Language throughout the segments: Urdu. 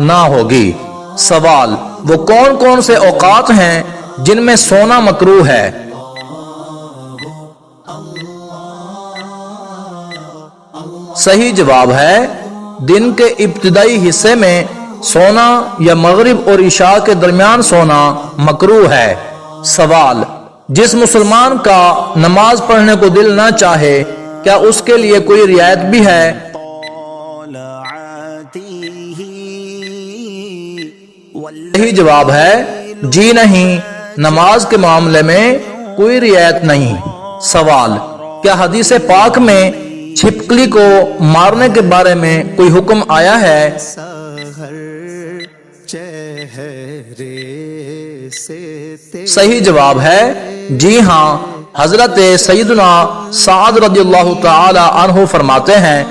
نہ ہوگی۔ سوال: وہ کون کون سے اوقات ہیں جن میں سونا مکروہ ہے؟ صحیح جواب ہے دن کے ابتدائی حصے میں سونا یا مغرب اور عشاء کے درمیان سونا مکروہ ہے۔ سوال: جس مسلمان کا نماز پڑھنے کو دل نہ چاہے کیا اس کے لیے کوئی رعایت بھی ہے؟ صحیح جواب ہے جی نہیں، نماز کے معاملے میں کوئی رعایت نہیں۔ سوال: کیا حدیث پاک میں چھپکلی کو مارنے کے بارے میں کوئی حکم آیا ہے؟ صحیح جواب ہے جی ہاں، حضرت سیدنا سعد رضی اللہ تعالی عنہ فرماتے ہیں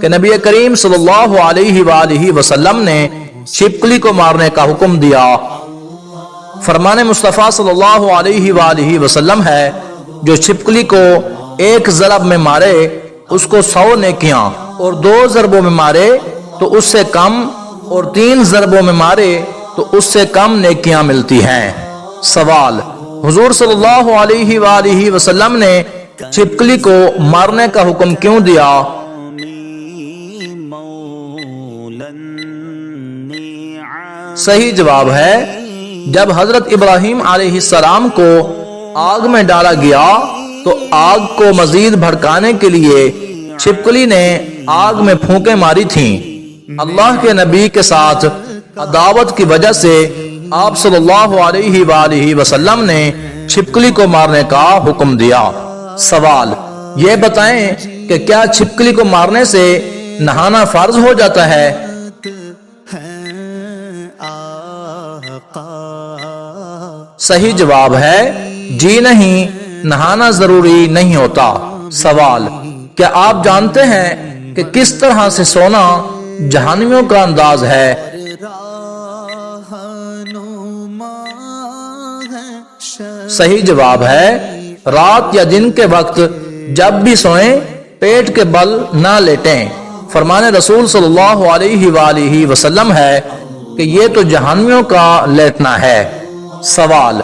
کہ نبی کریم صلی اللہ علیہ وآلہ وسلم نے چھپکلی کو مارنے کا حکم دیا۔ فرمان مصطفیٰ صلی اللہ علیہ وآلہ وسلم ہے جو چھپکلی کو ایک ضرب میں مارے اس کو 100 نیکیاں، اور 2 ضربوں میں مارے تو اس سے کم، اور 3 ضربوں میں مارے تو اس سے کم نیکیاں ملتی ہیں۔ سوال: حضور صلی اللہ علیہ وآلہ وسلم نے چھپکلی کو مارنے کا حکم کیوں دیا؟ صحیح جواب ہے جب حضرت ابراہیم علیہ السلام کو آگ میں ڈالا گیا تو آگ کو مزید بھڑکانے کے لیے چھپکلی نے آگ میں پھونکیں ماری تھیں۔ اللہ کے نبی کے ساتھ عداوت کی وجہ سے آپ صلی اللہ علیہ وآلہ وسلم نے چھپکلی کو مارنے کا حکم دیا۔ سوال: یہ بتائیں کہ کیا چھپکلی کو مارنے سے نہانا فرض ہو جاتا ہے؟ صحیح جواب ہے جی نہیں، نہانا ضروری نہیں ہوتا۔ سوال: کیا آپ جانتے ہیں کہ کس طرح سے سونا جہنمیوں کا انداز ہے؟ صحیح جواب ہے رات یا دن کے وقت جب بھی سوئیں پیٹ کے بل نہ لیٹیں۔ فرمان رسول صلی اللہ علیہ وآلہ وسلم ہے کہ یہ تو جہنمیوں کا لیٹنا ہے۔ سوال: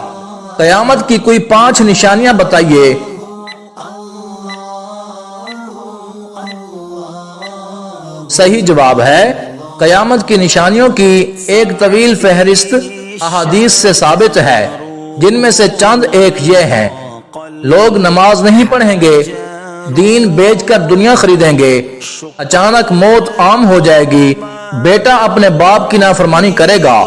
قیامت کی کوئی 5 نشانیاں بتائیے۔ صحیح جواب ہے قیامت کی نشانیوں کی ایک طویل فہرست احادیث سے ثابت ہے، جن میں سے چند ایک یہ ہیں: لوگ نماز نہیں پڑھیں گے، دین بیچ کر دنیا خریدیں گے، اچانک موت عام ہو جائے گی، بیٹا اپنے باپ کی نافرمانی کرے گا،